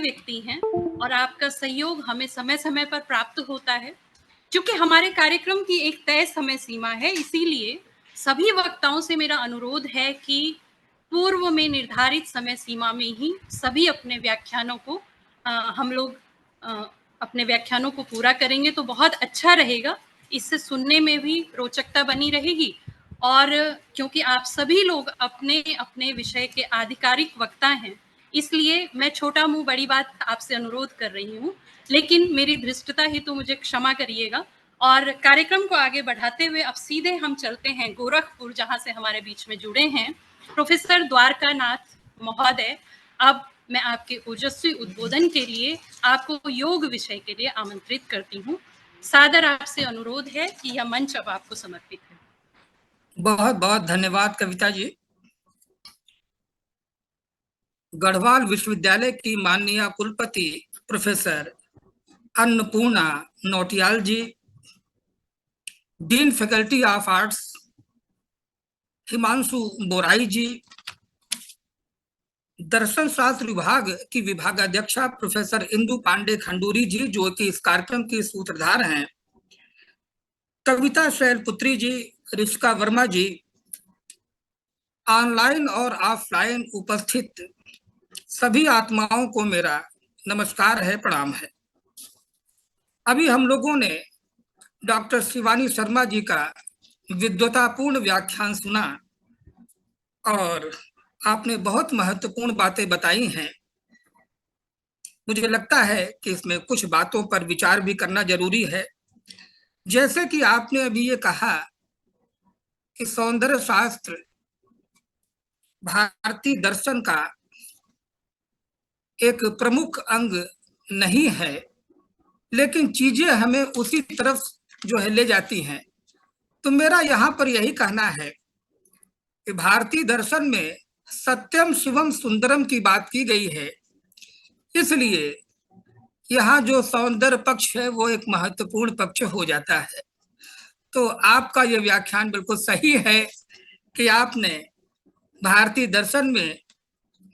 व्यक्ति हैं और आपका सहयोग हमें समय-समय पर प्राप्त होता है। चूँकि हमारे कार्यक्रम की एक तय समय सीमा है, इसीलिए सभी वक्ताओं से मेरा अनुरोध है कि पूर्व में निर्धारित समय सीमा में ही सभी अपने व्याख्यानों को हम लोग अपने व्याख्यानों को पूरा करेंगे तो बहुत अच्छा रहेगा। इससे सुनने में भी रोचकता बनी रहेगी और क्योंकि आप सभी लोग अपने-अपने विषय के आधिकारिक वक्ता हैं, इसलिए मैं छोटा मुँह बड़ी बात आपसे अनुरोध कर रही हूँ, लेकिन मेरी धृष्टता हेतु मुझे क्षमा करिएगा और कार्यक्रम को आगे बढ़ाते हुए अब सीधे हम चलते हैं गोरखपुर, जहाँ से हमारे बीच में जुड़े हैं प्रोफ़ेसर द्वारका नाथ महोदय। अब मैं आपके ओजस्वी उद्बोधन के लिए आपको योग विषय के लिए आमंत्रित करती हूँ। सादर आपसे अनुरोध है कि यह मंच अब आपको समर्पित है। बहुत बहुत धन्यवाद कविता जी। गढ़वाल विश्वविद्यालय की माननीय कुलपति professor Annapurna Nautiyal ji, dean faculty of arts Himanshu Borai ji, दर्शन शास्त्र विभाग की विभागाध्यक्षा प्रोफेसर इंदु पांडे खंडूरी जी, जो कि इस कार्यक्रम की सूत्रधार हैं, कविता शैलपुत्री जी, रिश्का वर्मा जी, ऑनलाइन और ऑफलाइन उपस्थित सभी आत्माओं को मेरा नमस्कार है, प्रणाम है। अभी हम लोगों ने डॉक्टर शिवानी शर्मा जी का विद्वतापूर्ण व्याख्यान सुना और आपने बहुत महत्वपूर्ण बातें बताई हैं। मुझे लगता है कि इसमें कुछ बातों पर विचार भी करना जरूरी है। जैसे कि आपने अभी ये कहा कि सौंदर्य शास्त्र भारतीय दर्शन का एक प्रमुख अंग नहीं है, लेकिन चीजें हमें उसी तरफ जो है ले जाती हैं। तो मेरा यहाँ पर यही कहना है कि भारतीय दर्शन में सत्यम शिवम सुंदरम की बात की गई है, इसलिए यहाँ जो सौंदर्य पक्ष है वो एक महत्वपूर्ण पक्ष हो जाता है। तो आपका ये व्याख्यान बिल्कुल सही है कि आपने भारतीय दर्शन में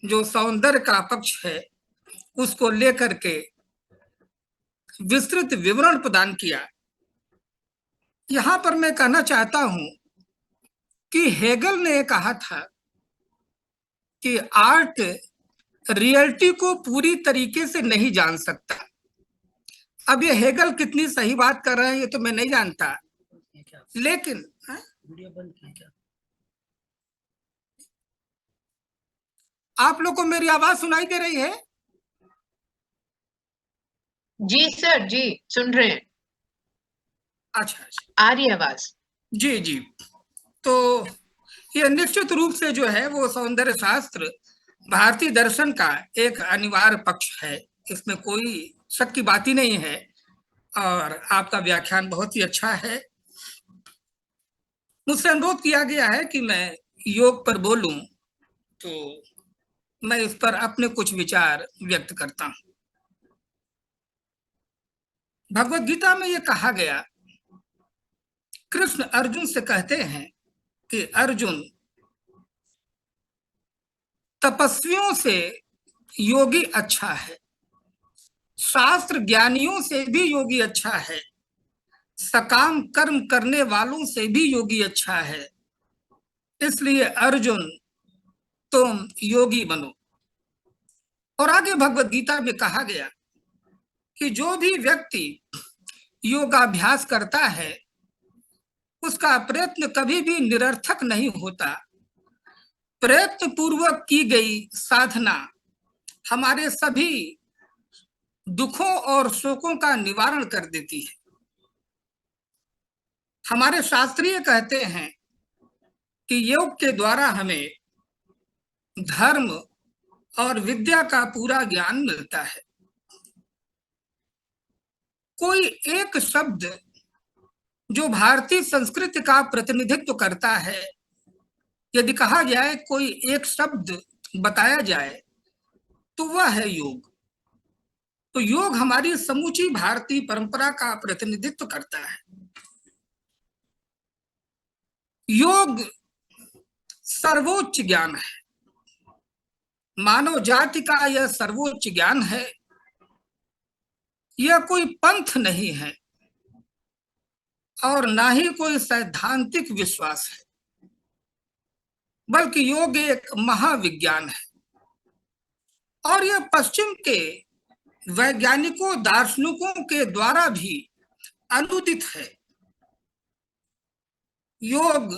जो सौंदर्य का पक्ष है उसको लेकर के विस्तृत विवरण प्रदान किया। यहां पर मैं कहना चाहता हूं कि हेगल ने कहा था कि आर्ट रियलिटी को पूरी तरीके से नहीं जान सकता। अब ये हेगल कितनी सही बात कर रहे हैं ये तो मैं नहीं जानता, लेकिन आप लोग को मेरी आवाज सुनाई दे रही है? जी सर, जी सुन रहे हैं। अच्छा, आ रही आवाज? जी जी। तो ये निश्चित रूप से जो है वो सौंदर्य शास्त्र भारतीय दर्शन का एक अनिवार्य पक्ष है, इसमें कोई शक की बात ही नहीं है। और आपका व्याख्यान बहुत ही अच्छा है। मुझसे अनुरोध किया गया है कि मैं योग पर बोलूं, तो मैं इस पर अपने कुछ विचार व्यक्त करता हूं। भगवत गीता में यह कहा गया, कृष्ण अर्जुन से कहते हैं कि अर्जुन, तपस्वियों से योगी अच्छा है, शास्त्र ज्ञानियों से भी योगी अच्छा है, सकाम कर्म करने वालों से भी योगी अच्छा है, इसलिए अर्जुन तुम योगी बनो। और आगे भगवत गीता में कहा गया कि जो भी व्यक्ति योगाभ्यास करता है उसका प्रयत्न कभी भी निरर्थक नहीं होता। प्रयत्न पूर्वक की गई साधना हमारे सभी दुखों और शोकों का निवारण कर देती है। हमारे शास्त्रीय कहते हैं कि योग के द्वारा हमें धर्म और विद्या का पूरा ज्ञान मिलता है। कोई एक शब्द जो भारतीय संस्कृति का प्रतिनिधित्व करता है, यदि कहा जाए कोई एक शब्द बताया जाए तो वह है योग। तो योग हमारी समूची भारतीय परंपरा का प्रतिनिधित्व करता है। योग सर्वोच्च ज्ञान है, मानव जाति का यह सर्वोच्च ज्ञान है यह कोई पंथ नहीं है और ना ही कोई सैद्धांतिक विश्वास है, बल्कि योग एक महाविज्ञान है। और यह पश्चिम के वैज्ञानिकों दार्शनिकों के द्वारा भी अनुदित है। योग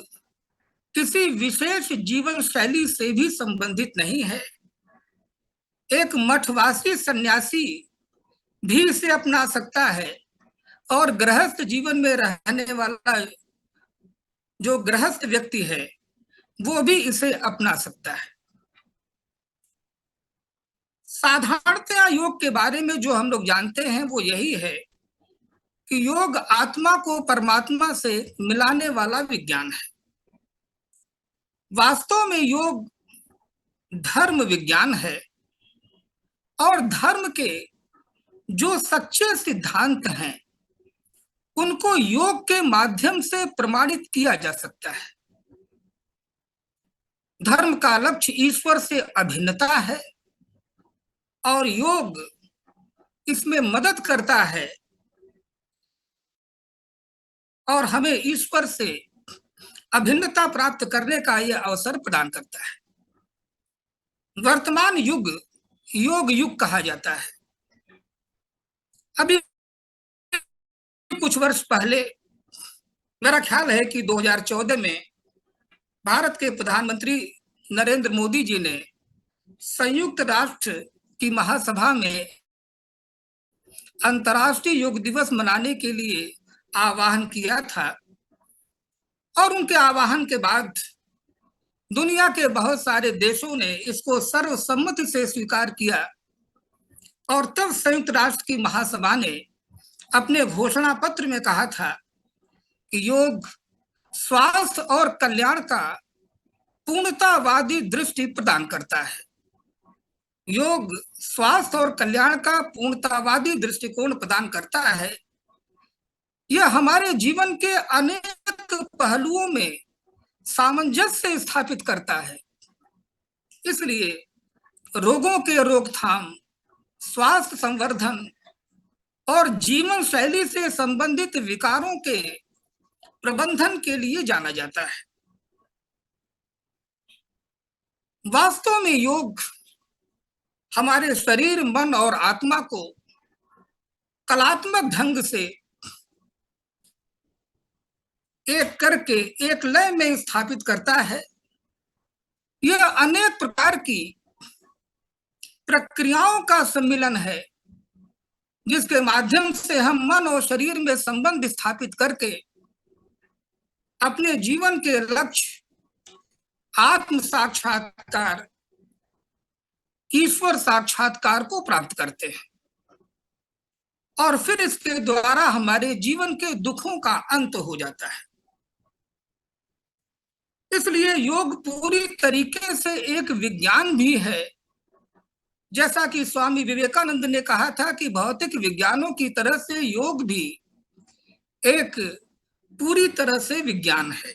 किसी विशेष जीवन शैली से भी संबंधित नहीं है। एक मठवासी सन्यासी भी इसे अपना सकता है और गृहस्थ जीवन में रहने वाला जो गृहस्थ व्यक्ति है वो भी इसे अपना सकता है। साधारणतया योग के बारे में जो हम लोग जानते हैं वो यही है कि योग आत्मा को परमात्मा से मिलाने वाला विज्ञान है। वास्तव में योग धर्म विज्ञान है और धर्म के जो सच्चे सिद्धांत हैं उनको योग के माध्यम से प्रमाणित किया जा सकता है। धर्म का लक्ष्य ईश्वर से अभिन्नता है और योग इसमें मदद करता है और हमें ईश्वर से अभिन्नता प्राप्त करने का यह अवसर प्रदान करता है। वर्तमान युग योग युग कहा जाता है। अभी कुछ वर्ष पहले मेरा ख्याल है कि 2014 में भारत के प्रधानमंत्री नरेंद्र मोदी जी ने संयुक्त राष्ट्र की महासभा में अंतर्राष्ट्रीय योग दिवस मनाने के लिए आह्वान किया था और उनके आह्वान के बाद दुनिया के बहुत सारे देशों ने इसको सर्वसम्मति से स्वीकार किया और तब संयुक्त राष्ट्र की महासभा ने अपने घोषणा पत्र में कहा था कि योग स्वास्थ्य और कल्याण का पूर्णतावादी दृष्टि प्रदान करता है। योग स्वास्थ्य और कल्याण का पूर्णतावादी दृष्टिकोण प्रदान करता है। यह हमारे जीवन के अनेक पहलुओं में सामंजस्य स्थापित करता है। इसलिए रोगों के रोकथाम, स्वास्थ्य संवर्धन और जीवन शैली से संबंधित विकारों के प्रबंधन के लिए जाना जाता है। वास्तव में योग हमारे शरीर, मन और आत्मा को कलात्मक ढंग से एक करके एक लय में स्थापित करता है। यह अनेक प्रकार की प्रक्रियाओं का सम्मिलन है जिसके माध्यम से हम मन और शरीर में संबंध स्थापित करके अपने जीवन के लक्ष्य आत्म साक्षात्कार, ईश्वर साक्षात्कार को प्राप्त करते हैं और फिर इसके द्वारा हमारे जीवन के दुखों का अंत हो जाता है। इसलिए योग पूरी तरीके से एक विज्ञान भी है। जैसा कि स्वामी विवेकानंद ने कहा था कि भौतिक विज्ञानों की तरह से योग भी एक पूरी तरह से विज्ञान है।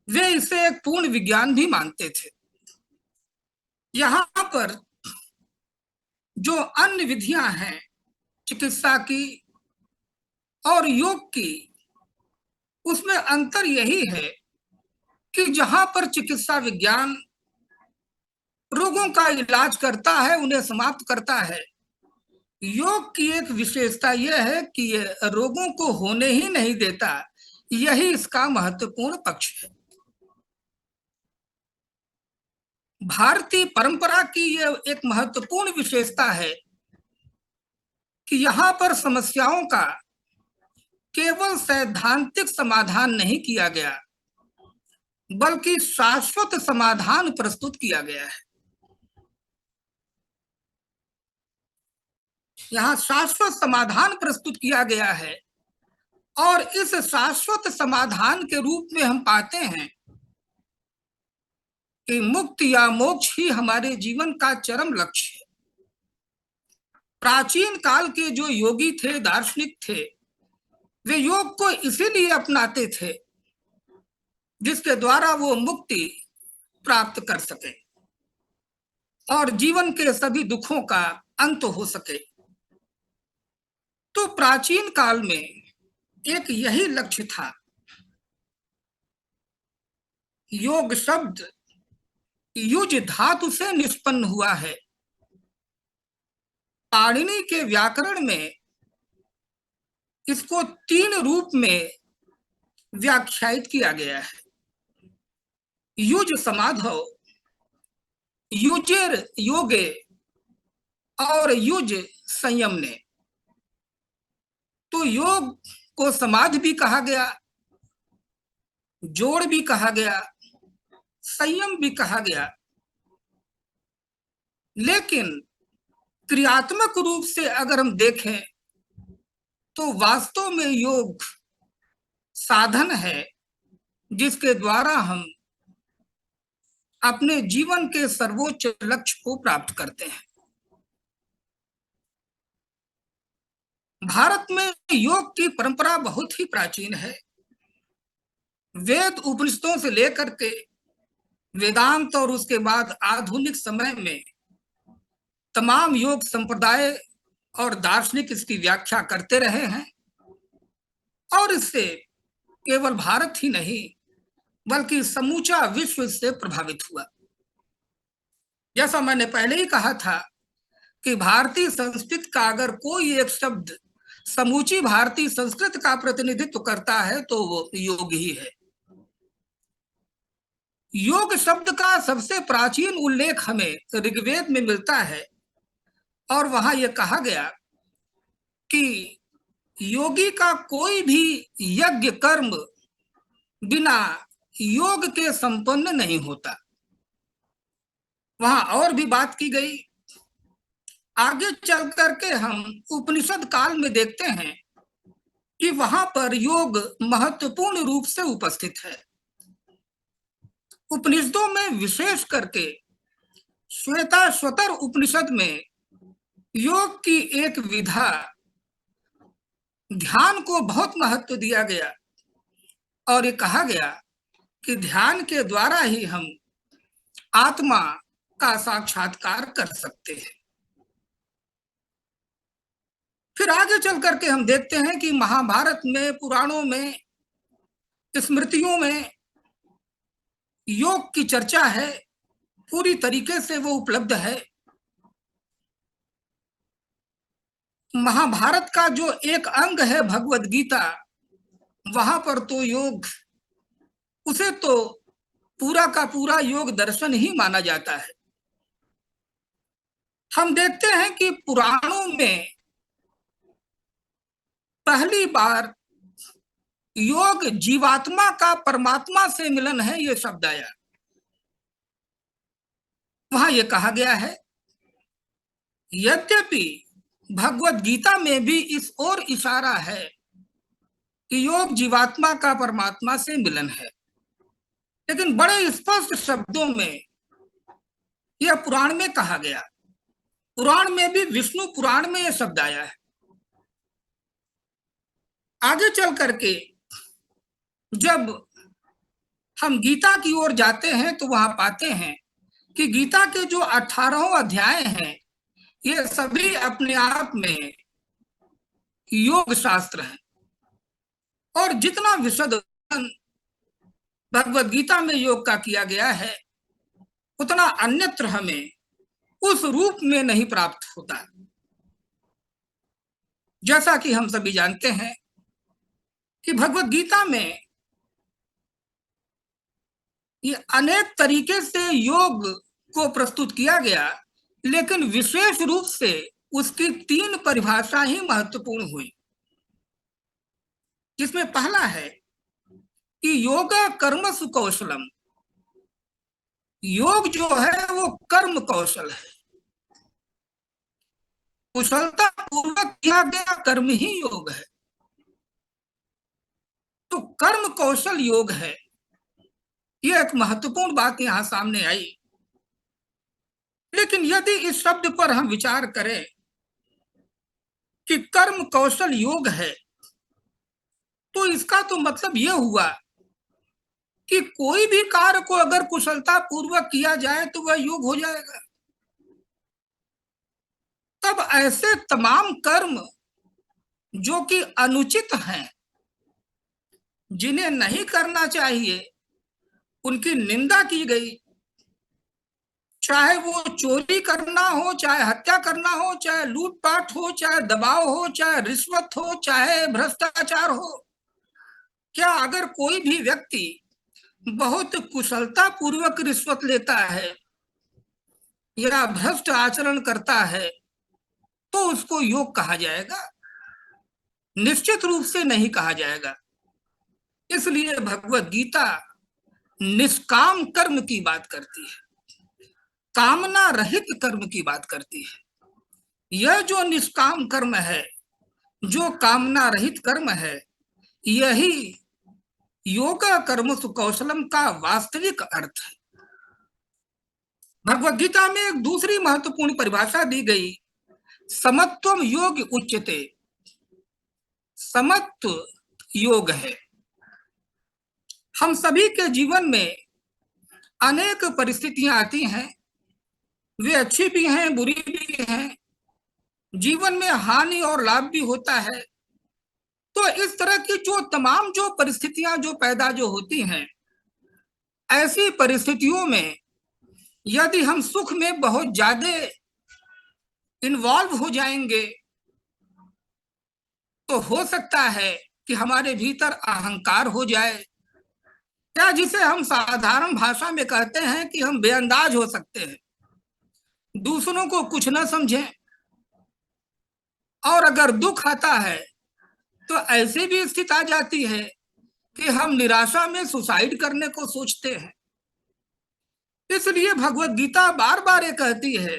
वे इसे एक पूर्ण विज्ञान भी मानते थे। यहाँ पर जो अन्य विधियां हैं चिकित्सा की और योग की, उसमें अंतर यही है कि जहां पर चिकित्सा विज्ञान रोगों का इलाज करता है, उन्हें समाप्त करता है, योग की एक विशेषता यह है कि यह रोगों को होने ही नहीं देता। यही इसका महत्वपूर्ण पक्ष है। भारतीय परंपरा की यह एक महत्वपूर्ण विशेषता है कि यहाँ पर समस्याओं का केवल सैद्धांतिक समाधान नहीं किया गया, बल्कि शाश्वत समाधान प्रस्तुत किया गया है। यहाँ शाश्वत समाधान प्रस्तुत किया गया है और इस शाश्वत समाधान के रूप में हम पाते हैं कि मुक्ति या मोक्ष ही हमारे जीवन का चरम लक्ष्य है। प्राचीन काल के जो योगी थे, दार्शनिक थे, वे योग को इसीलिए अपनाते थे जिसके द्वारा वो मुक्ति प्राप्त कर सके और जीवन के सभी दुखों का अंत हो सके। तो प्राचीन काल में एक यही लक्ष्य था। योग शब्द युज धातु से निष्पन्न हुआ है। पाणिनि के व्याकरण में इसको 3 रूप में व्याख्यायित किया गया है। युज समाधौ, युजेर योगे और युज संयम ने। तो योग को समाधि भी कहा गया, जोड़ भी कहा गया, संयम भी कहा गया, लेकिन क्रियात्मक रूप से अगर हम देखें तो वास्तव में योग साधन है जिसके द्वारा हम अपने जीवन के सर्वोच्च लक्ष्य को प्राप्त करते हैं। भारत में योग की परंपरा बहुत ही प्राचीन है। वेद उपनिषदों से लेकर के वेदांत और उसके बाद आधुनिक समय में तमाम योग संप्रदाय और दार्शनिक इसकी व्याख्या करते रहे हैं और इससे केवल भारत ही नहीं बल्कि समूचा विश्व से प्रभावित हुआ। जैसा मैंने पहले ही कहा था कि भारतीय संस्कृत का अगर कोई एक शब्द समूची भारतीय संस्कृत का प्रतिनिधित्व करता है तो वो योग ही है। योग शब्द का सबसे प्राचीन उल्लेख हमें ऋग्वेद में मिलता है और वहां यह कहा गया कि योगी का कोई भी यज्ञ कर्म बिना योग के संपन्न नहीं होता। वहां और भी बात की गई। आगे चल करके हम उपनिषद काल में देखते हैं कि वहां पर योग महत्वपूर्ण रूप से उपस्थित है। उपनिषदों में विशेष करके श्वेताश्वतर उपनिषद में योग की एक विधा ध्यान को बहुत महत्व दिया गया और ये कहा गया कि ध्यान के द्वारा ही हम आत्मा का साक्षात्कार कर सकते हैं। फिर आगे चल करके हम देखते हैं कि महाभारत में, पुराणों में, स्मृतियों में योग की चर्चा है, पूरी तरीके से वो उपलब्ध है। महाभारत का जो एक अंग है भगवद गीता, वहां पर तो योग, उसे तो पूरा का पूरा योग दर्शन ही माना जाता है। हम देखते हैं कि पुराणों में पहली बार योग जीवात्मा का परमात्मा से मिलन है ये शब्द आया। वहां यह कहा गया है, यद्यपि भगवद गीता में भी इस ओर इशारा है कि योग जीवात्मा का परमात्मा से मिलन है, लेकिन बड़े स्पष्ट शब्दों में यह पुराण में कहा गया। पुराण में भी, विष्णु पुराण में यह शब्द आया है। आगे चल करके जब हम गीता की ओर जाते हैं तो वहां पाते हैं कि गीता के जो 18 अध्याय हैं ये सभी अपने आप में योग शास्त्र हैं और जितना विशद भगवद गीता में योग का किया गया है उतना अन्यत्र हमें उस रूप में नहीं प्राप्त होता। जैसा कि हम सभी जानते हैं कि भगवद गीता में ये अनेक तरीके से योग को प्रस्तुत किया गया, लेकिन विशेष रूप से उसकी 3 परिभाषा ही महत्वपूर्ण हुई, जिसमें पहला है कि योगा कर्मसु कौशलम। योग जो है वो कर्म कौशल है, कुशलता पूर्वक किया गया कर्म ही योग है। तो कर्म कौशल योग है, यह एक महत्वपूर्ण बात यहां सामने आई। लेकिन यदि इस शब्द पर हम विचार करें कि कर्म कौशल योग है, तो इसका तो मतलब यह हुआ कि कोई भी कार्य को अगर कुशलता पूर्वक किया जाए तो वह योग हो जाएगा। तब ऐसे तमाम कर्म जो कि अनुचित हैं, जिन्हें नहीं करना चाहिए, उनकी निंदा की गई। चाहे वो चोरी करना हो, चाहे हत्या करना हो, चाहे लूटपाट हो, चाहे दबाव हो, चाहे रिश्वत हो, चाहे भ्रष्टाचार हो। क्या अगर कोई भी व्यक्ति बहुत कुशलता पूर्वक रिश्वत लेता है या भ्रष्ट आचरण करता है तो उसको योग कहा जाएगा? निश्चित रूप से नहीं कहा जाएगा। इसलिए भगवत गीता निष्काम कर्म की बात करती है, कामना रहित कर्म की बात करती है। यह जो निष्काम कर्म है, जो कामना रहित कर्म है, यही योग कर्म कौशलम का वास्तविक अर्थ है। भगवत गीता में एक दूसरी महत्वपूर्ण परिभाषा दी गई, समत्वम योग उच्यते। समत्व योग है। हम सभी के जीवन में अनेक परिस्थितियां आती हैं, वे अच्छी भी हैं, बुरी भी हैं। जीवन में हानि और लाभ भी होता है। तो इस तरह की जो तमाम जो परिस्थितियां जो पैदा जो होती हैं, ऐसी परिस्थितियों में यदि हम सुख में बहुत ज्यादा इन्वॉल्व हो जाएंगे तो हो सकता है कि हमारे भीतर अहंकार हो जाए, या जिसे हम साधारण भाषा में कहते हैं कि हम बेअंदाज हो सकते हैं, दूसरों को कुछ न समझें। और अगर दुख आता है तो ऐसी भी स्थिति आ जाती है कि हम निराशा में सुसाइड करने को सोचते हैं। इसलिए भगवत गीता बार बार ये कहती है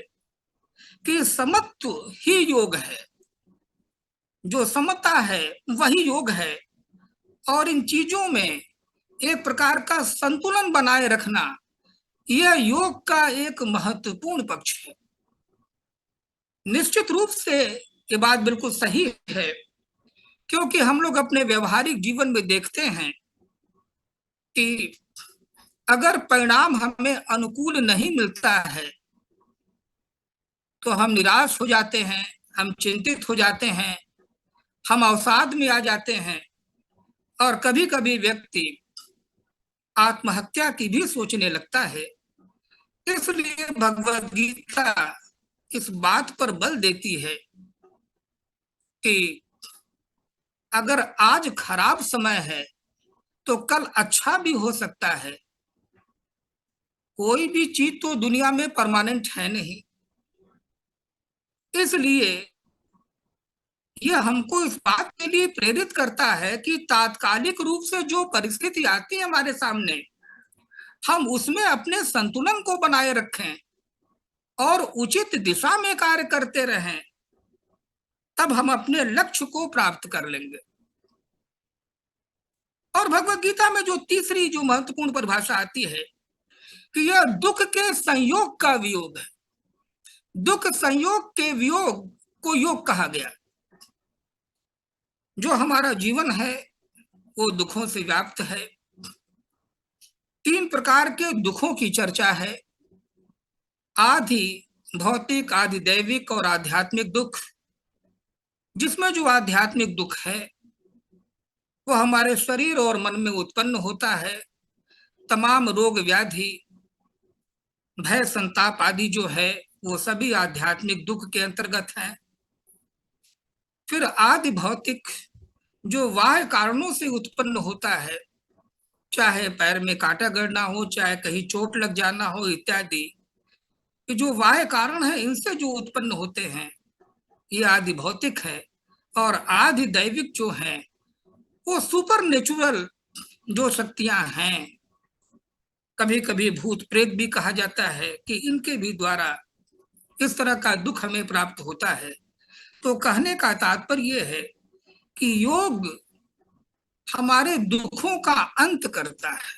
कि समत्व ही योग है। जो समता है वही योग है। और इन चीजों में एक प्रकार का संतुलन बनाए रखना, यह योग का एक महत्वपूर्ण पक्ष है। निश्चित रूप से ये बात बिल्कुल सही है, क्योंकि हम लोग अपने व्यवहारिक जीवन में देखते हैं कि अगर परिणाम हमें अनुकूल नहीं मिलता है तो हम निराश हो जाते हैं, हम चिंतित हो जाते हैं, हम अवसाद में आ जाते हैं, और कभी कभी व्यक्ति आत्महत्या की भी सोचने लगता है। इसलिए भगवत गीता इस बात पर बल देती है कि अगर आज खराब समय है तो कल अच्छा भी हो सकता है। कोई भी चीज तो दुनिया में परमानेंट है नहीं। इसलिए यह हमको इस बात के लिए प्रेरित करता है कि तात्कालिक रूप से जो परिस्थिति आती है हमारे सामने, हम उसमें अपने संतुलन को बनाए रखें और उचित दिशा में कार्य करते रहें, तब हम अपने लक्ष्य को प्राप्त कर लेंगे। और भगवत गीता में जो तीसरी जो महत्वपूर्ण परिभाषा आती है कि यह दुख के संयोग का वियोग है। दुख संयोग के वियोग को योग कहा गया। जो हमारा जीवन है वो दुखों से व्याप्त है। 3 प्रकार के दुखों की चर्चा है, आदि भौतिक, आदि दैविक और आध्यात्मिक दुख। जिसमें जो आध्यात्मिक दुख है वो हमारे शरीर और मन में उत्पन्न होता है। तमाम रोग व्याधि, भय, संताप आदि जो है वो सभी आध्यात्मिक दुख के अंतर्गत हैं। फिर आदि भौतिक, जो बाह्य कारणों से उत्पन्न होता है, चाहे पैर में कांटा गड़ना हो, चाहे कहीं चोट लग जाना हो इत्यादि, जो बाह्य कारण है इनसे जो उत्पन्न होते हैं, ये आदि भौतिक है। और आदि दैविक जो है वो सुपर नेचुरल जो शक्तियां हैं, कभी कभी भूत प्रेत भी कहा जाता है, कि इनके भी द्वारा इस तरह का दुख हमें प्राप्त होता है। तो कहने का तात्पर्य यह है कि योग हमारे दुखों का अंत करता है।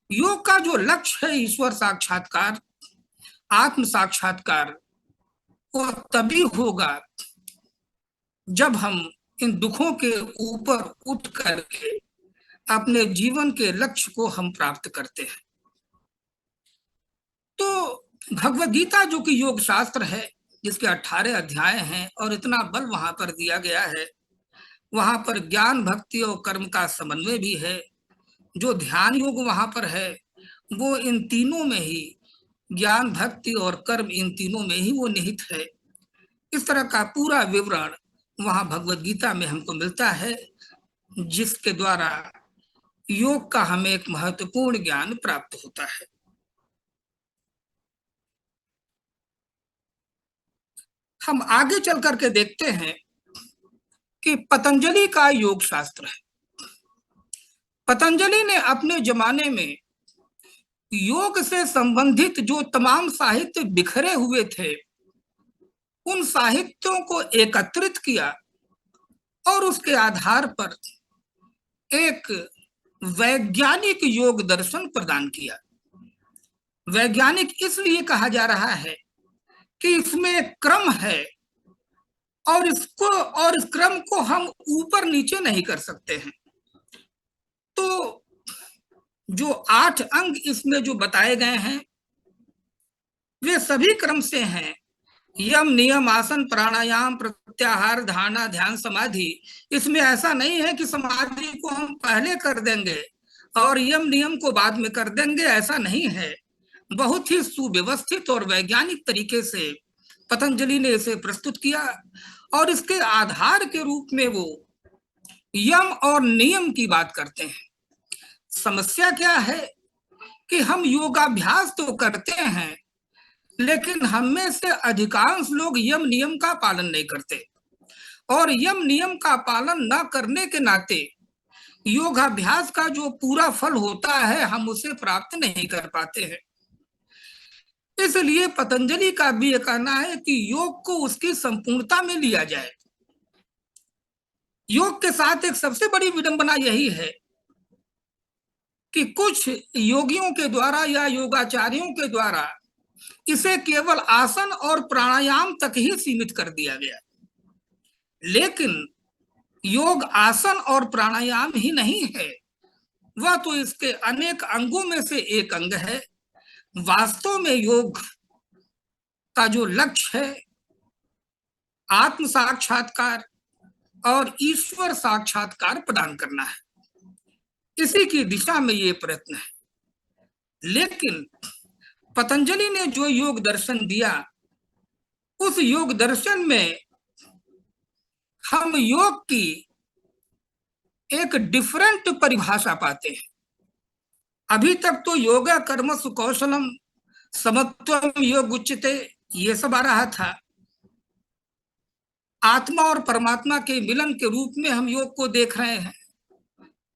योग का जो लक्ष्य है ईश्वर साक्षात्कार, आत्म साक्षात्कार, वो तभी होगा जब हम इन दुखों के ऊपर उठ करके अपने जीवन के लक्ष्य को हम प्राप्त करते हैं। तो भगवत गीता जो कि योग शास्त्र है, जिसके 18 अध्याय हैं और इतना बल वहां पर दिया गया है, वहां पर ज्ञान भक्ति और कर्म का समन्वय भी है। जो ध्यान योग वहां पर है वो इन तीनों में ही, ज्ञान भक्ति और कर्म इन तीनों में ही वो निहित है। इस तरह का पूरा विवरण वहां भगवत गीता में हमको मिलता है, जिसके द्वारा योग का हमें एक महत्वपूर्ण ज्ञान प्राप्त होता है। हम आगे चल करके देखते हैं कि पतंजलि का योग शास्त्र है। पतंजलि ने अपने जमाने में योग से संबंधित जो तमाम साहित्य बिखरे हुए थे उन साहित्यों को एकत्रित किया और उसके आधार पर एक वैज्ञानिक योग दर्शन प्रदान किया। वैज्ञानिक इसलिए कहा जा रहा है कि इसमें एक क्रम है और इस क्रम को हम ऊपर नीचे नहीं कर सकते हैं। तो जो 8 अंग इसमें जो बताए गए हैं वे सभी क्रम से हैं। यम नियम आसन प्राणायाम प्रत्याहार धारणा ध्यान समाधि। इसमें ऐसा नहीं है कि समाधि को हम पहले कर देंगे और यम नियम को बाद में कर देंगे, ऐसा नहीं है। बहुत ही सुव्यवस्थित और वैज्ञानिक तरीके से पतंजलि ने इसे प्रस्तुत किया और इसके आधार के रूप में वो यम और नियम की बात करते हैं। समस्या क्या है कि हम योगाभ्यास तो करते हैं लेकिन हम में से अधिकांश लोग यम नियम का पालन नहीं करते और यम नियम का पालन न करने के नाते योगाभ्यास का जो पूरा फल होता है हम उसे प्राप्त नहीं कर पाते हैं। इसलिए पतंजलि का भी यह कहना है कि योग को उसकी संपूर्णता में लिया जाए। योग के साथ एक सबसे बड़ी विडंबना यही है कि कुछ योगियों के द्वारा या योगाचार्यों के द्वारा इसे केवल आसन और प्राणायाम तक ही सीमित कर दिया गया। लेकिन योग आसन और प्राणायाम ही नहीं है, वह तो इसके अनेक अंगों में से एक अंग है। वास्तव में योग का जो लक्ष्य है आत्म साक्षात्कार और ईश्वर साक्षात्कार प्रदान करना है, इसी की दिशा में ये प्रयत्न है। लेकिन पतंजलि ने जो योग दर्शन दिया उस योग दर्शन में हम योग की एक डिफरेंट परिभाषा पाते हैं। अभी तक तो योगा कर्मसु कौशलम समत्वम योग उच्यते ये सब आ रहा था। आत्मा और परमात्मा के मिलन के रूप में हम योग को देख रहे हैं।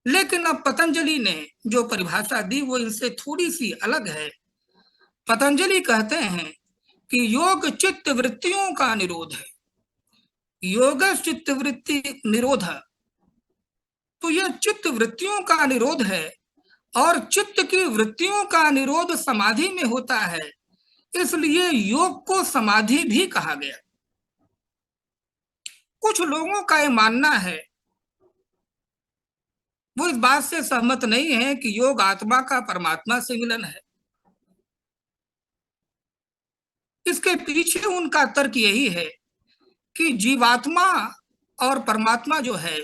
लेकिन अब पतंजलि ने जो परिभाषा दी वो इनसे थोड़ी सी अलग है। पतंजलि कहते हैं कि योग चित्त वृत्तियों का निरोध है। योग चित्त वृत्ति निरोध, तो यह चित्त वृत्तियों का निरोध है और चित्त की वृत्तियों का निरोध समाधि में होता है, इसलिए योग को समाधि भी कहा गया। कुछ लोगों का यह मानना है, वो इस बात से सहमत नहीं है कि योग आत्मा का परमात्मा से मिलन है। इसके पीछे उनका तर्क यही है कि जीवात्मा और परमात्मा जो है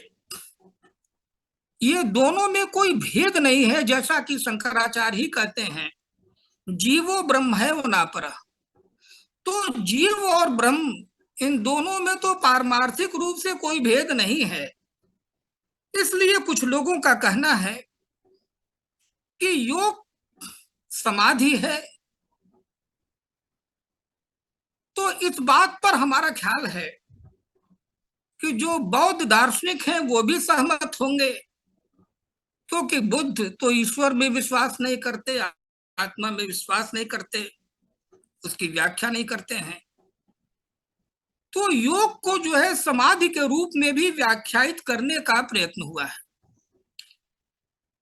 ये दोनों में कोई भेद नहीं है। जैसा कि शंकराचार्य ही कहते हैं जीवो ब्रह्म है वो नापरा। तो जीव और ब्रह्म इन दोनों में तो पारमार्थिक रूप से कोई भेद नहीं है। इसलिए कुछ लोगों का कहना है कि योग समाधि है। तो इस बात पर हमारा ख्याल है कि जो बौद्ध दार्शनिक हैं वो भी सहमत होंगे, क्योंकि बुद्ध तो ईश्वर में विश्वास नहीं करते, आत्मा में विश्वास नहीं करते, उसकी व्याख्या नहीं करते हैं। तो योग को जो है समाधि के रूप में भी व्याख्यायित करने का प्रयत्न हुआ है।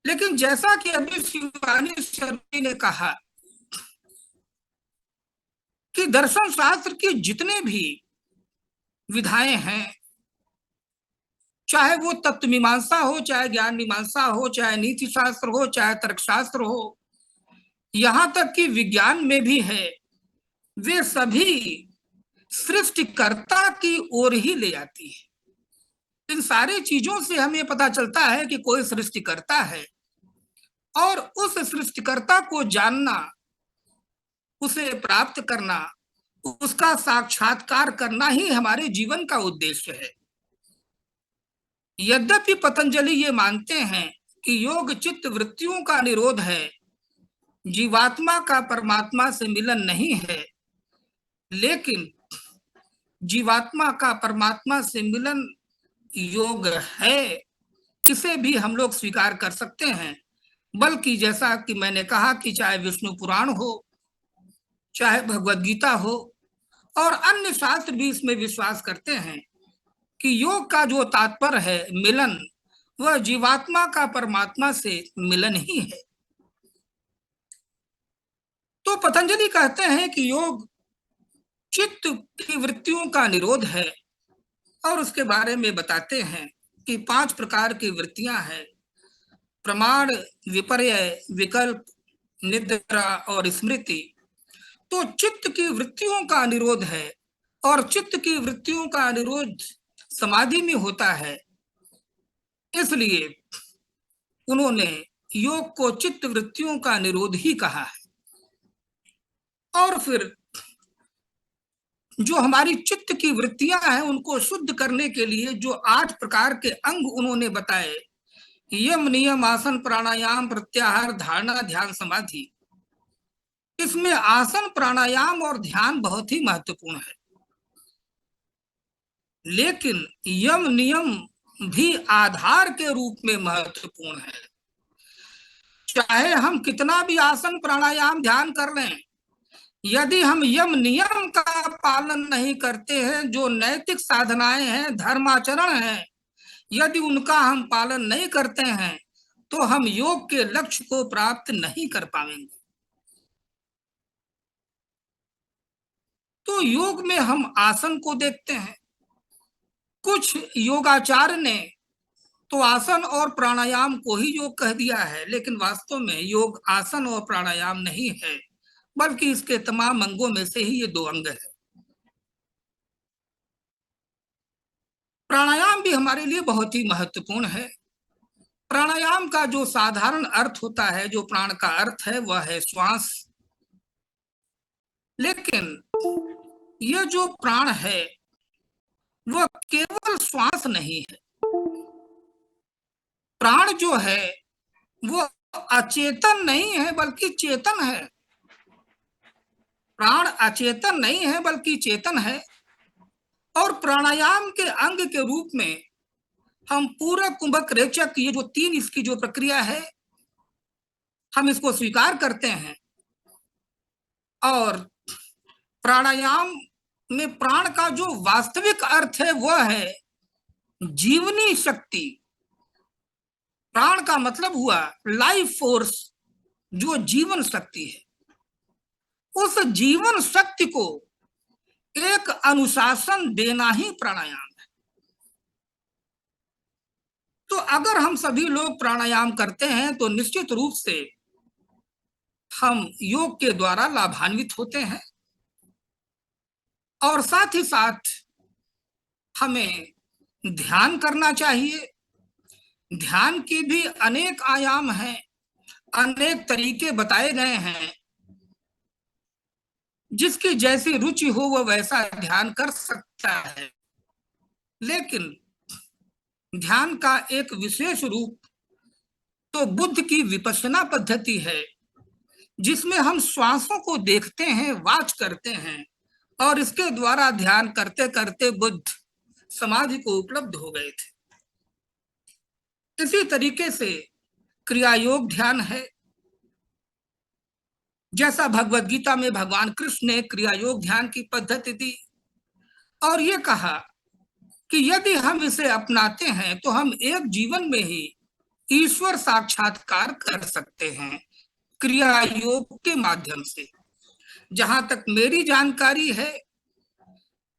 लेकिन जैसा कि अभी शिवानी शर्मा ने कहा कि दर्शन शास्त्र की जितने भी विधाएं हैं, चाहे वो तत्व मीमांसा हो, चाहे ज्ञान मीमांसा हो, चाहे नीति शास्त्र हो, चाहे तर्कशास्त्र हो, यहां तक कि विज्ञान में भी है, वे सभी सृष्टिकर्ता की ओर ही ले जाती है। इन सारी चीजों से हमें पता चलता है कि कोई सृष्टिकर्ता है और उस सृष्टिकर्ता को जानना, उसे प्राप्त करना, उसका साक्षात्कार करना ही हमारे जीवन का उद्देश्य है। यद्यपि पतंजलि ये मानते हैं कि योग चित्त वृत्तियों का निरोध है, जीवात्मा का परमात्मा से मिलन नहीं है, लेकिन जीवात्मा का परमात्मा से मिलन योग है, इसे भी हम लोग स्वीकार कर सकते हैं। बल्कि जैसा कि मैंने कहा कि चाहे विष्णु पुराण हो, चाहे भगवद गीता हो और अन्य शास्त्र भी इसमें विश्वास करते हैं कि योग का जो तात्पर्य है मिलन, वह जीवात्मा का परमात्मा से मिलन ही है। तो पतंजलि कहते हैं कि योग चित्त की वृत्तियों का निरोध है और उसके बारे में बताते हैं कि 5 प्रकार की वृत्तियां हैं: प्रमाण, विपर्य, विकल्प, निद्रा और स्मृति। तो चित्त की वृत्तियों का निरोध है और चित्त की वृत्तियों का निरोध समाधि में होता है, इसलिए उन्होंने योग को चित्त वृत्तियों का निरोध ही कहा है। और फिर जो हमारी चित्त की वृत्तियां हैं उनको शुद्ध करने के लिए जो 8 प्रकार के अंग उन्होंने बताए, यम, नियम, आसन, प्राणायाम, प्रत्याहार, धारणा, ध्यान, समाधि। इसमें आसन, प्राणायाम और ध्यान बहुत ही महत्वपूर्ण है, लेकिन यम नियम भी आधार के रूप में महत्वपूर्ण है। चाहे हम कितना भी आसन, प्राणायाम, ध्यान कर लें, यदि हम यम नियम का पालन नहीं करते हैं, जो नैतिक साधनाएं हैं, धर्माचरण हैं, यदि उनका हम पालन नहीं करते हैं, तो हम योग के लक्ष्य को प्राप्त नहीं कर पाएंगे। तो योग में हम आसन को देखते हैं। कुछ योगाचार्य ने तो आसन और प्राणायाम को ही योग कह दिया है, लेकिन वास्तव में योग आसन और प्राणायाम नहीं है, बल्कि इसके तमाम अंगों में से ही ये 2 अंग है। प्राणायाम भी हमारे लिए बहुत ही महत्वपूर्ण है। प्राणायाम का जो साधारण अर्थ होता है, जो प्राण का अर्थ है, वह है श्वास। लेकिन यह जो प्राण है वह केवल श्वास नहीं है। प्राण जो है वो अचेतन नहीं है बल्कि चेतन है। प्राण अचेतन नहीं है बल्कि चेतन है। और प्राणायाम के अंग के रूप में हम पूरक, कुंभक, रेचक, ये जो 3 इसकी जो प्रक्रिया है, हम इसको स्वीकार करते हैं। और प्राणायाम में प्राण का जो वास्तविक अर्थ है वह है जीवनी शक्ति। प्राण का मतलब हुआ लाइफ फोर्स, जो जीवन शक्ति है। उस जीवन शक्ति को एक अनुशासन देना ही प्राणायाम है। तो अगर हम सभी लोग प्राणायाम करते हैं तो निश्चित रूप से हम योग के द्वारा लाभान्वित होते हैं। और साथ ही साथ हमें ध्यान करना चाहिए। ध्यान की भी अनेक आयाम हैं, अनेक तरीके बताए गए हैं। जिसकी जैसी रुचि हो वह वैसा ध्यान कर सकता है, लेकिन ध्यान का एक विशेष रूप तो बुद्ध की विपश्यना पद्धति है, जिसमें हम श्वासों को देखते हैं, वाच करते हैं, और इसके द्वारा ध्यान करते करते बुद्ध समाधि को उपलब्ध हो गए थे। इसी तरीके से क्रिया योग ध्यान है। जैसा भगवद गीता में भगवान कृष्ण ने क्रिया योग ध्यान की पद्धति दी और ये कहा कि यदि हम इसे अपनाते हैं तो हम एक जीवन में ही ईश्वर साक्षात्कार कर सकते हैं क्रिया योग के माध्यम से। जहां तक मेरी जानकारी है,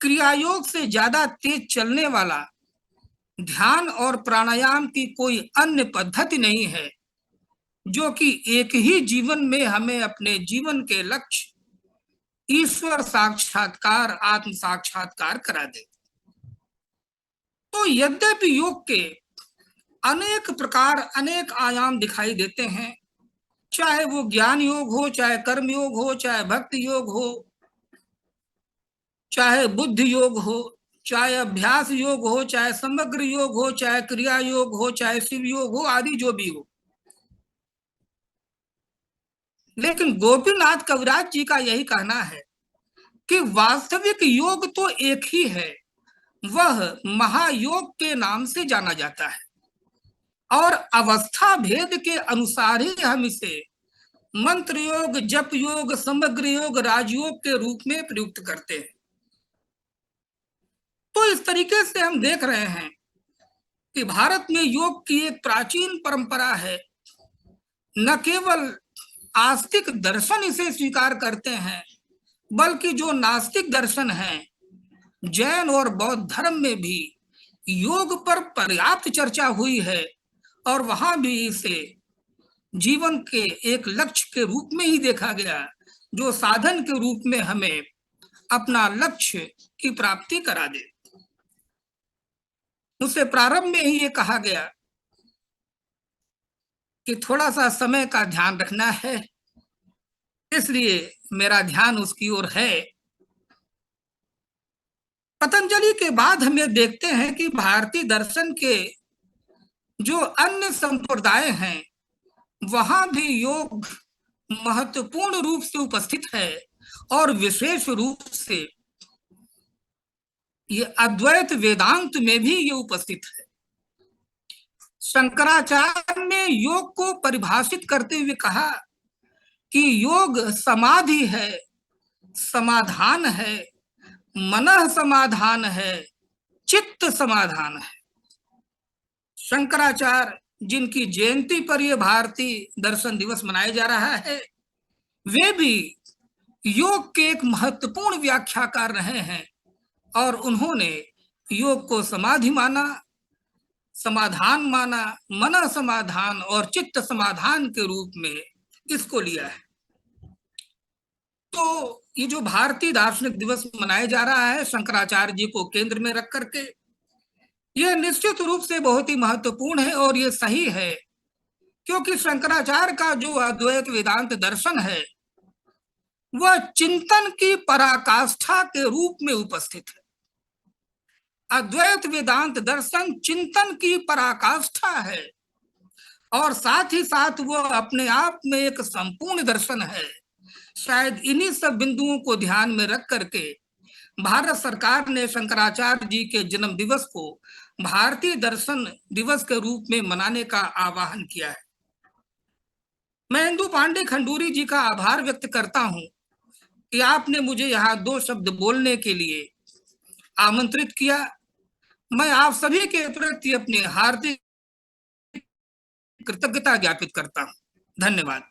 क्रिया योग से ज्यादा तेज चलने वाला ध्यान और प्राणायाम की कोई अन्य पद्धति नहीं है, जो कि एक ही जीवन में हमें अपने जीवन के लक्ष्य ईश्वर साक्षात्कार, आत्म साक्षात्कार करा दे। तो यद्यपि योग के अनेक प्रकार, अनेक आयाम दिखाई देते हैं, चाहे वो ज्ञान योग हो, चाहे कर्म योग हो, चाहे भक्ति योग हो, चाहे बुद्धि योग हो, चाहे अभ्यास योग हो, चाहे समग्र योग हो, चाहे क्रिया योग हो, चाहे शिव योग हो, आदि जो भी हो। लेकिन गोपीनाथ कविराज जी का यही कहना है कि वास्तविक योग तो एक ही है, वह महायोग के नाम से जाना जाता है और अवस्था भेद के अनुसार ही हम इसे मंत्र योग, जप योग, समग्र योग, राजयोग के रूप में प्रयुक्त करते हैं। तो इस तरीके से हम देख रहे हैं कि भारत में योग की एक प्राचीन परंपरा है। न केवल आस्तिक दर्शन इसे स्वीकार करते हैं, बल्कि जो नास्तिक दर्शन है, जैन और बौद्ध धर्म में भी योग पर पर्याप्त चर्चा हुई है और वहां भी इसे जीवन के एक लक्ष्य के रूप में ही देखा गया, जो साधन के रूप में हमें अपना लक्ष्य की प्राप्ति करा दे। उसे प्रारंभ में ही ये कहा गया कि थोड़ा सा समय का ध्यान रखना है, इसलिए मेरा ध्यान उसकी ओर है। पतंजलि के बाद हम ये देखते हैं कि भारतीय दर्शन के जो अन्य संप्रदाय हैं, वहां भी योग महत्वपूर्ण रूप से उपस्थित है और विशेष रूप से ये अद्वैत वेदांत में भी ये उपस्थित है। शंकराचार्य ने योग को परिभाषित करते हुए कहा कि योग समाधि है, समाधान है, मनः समाधान है, चित्त समाधान है। शंकराचार्य, जिनकी जयंती पर यह भारतीय दर्शन दिवस मनाया जा रहा है, वे भी योग के एक महत्वपूर्ण व्याख्याकार रहे हैं और उन्होंने योग को समाधि माना, समाधान माना, मन समाधान और चित्त समाधान के रूप में इसको लिया है। तो ये जो भारतीय दार्शनिक दिवस मनाया जा रहा है शंकराचार्य जी को केंद्र में रख करके, यह निश्चित रूप से बहुत ही महत्वपूर्ण है और यह सही है, क्योंकि शंकराचार्य का जो अद्वैत वेदांत दर्शन है वह चिंतन की पराकाष्ठा के रूप में उपस्थित है। अद्वैत वेदांत दर्शन चिंतन की पराकाष्ठा है और साथ ही साथ वह अपने आप में एक संपूर्ण दर्शन है। शायद इन्हीं सब बिंदुओं को ध्यान में रख करके भारत सरकार ने शंकराचार्य जी के जन्म दिवस को भारतीय दर्शन दिवस के रूप में मनाने का आह्वान किया है। मैं इंदु पांडे खंडूरी जी का आभार व्यक्त करता हूं कि आपने मुझे यहाँ 2 शब्द बोलने के लिए आमंत्रित किया। मैं आप सभी के प्रति अपनी हार्दिक कृतज्ञता ज्ञापित करता हूं। धन्यवाद।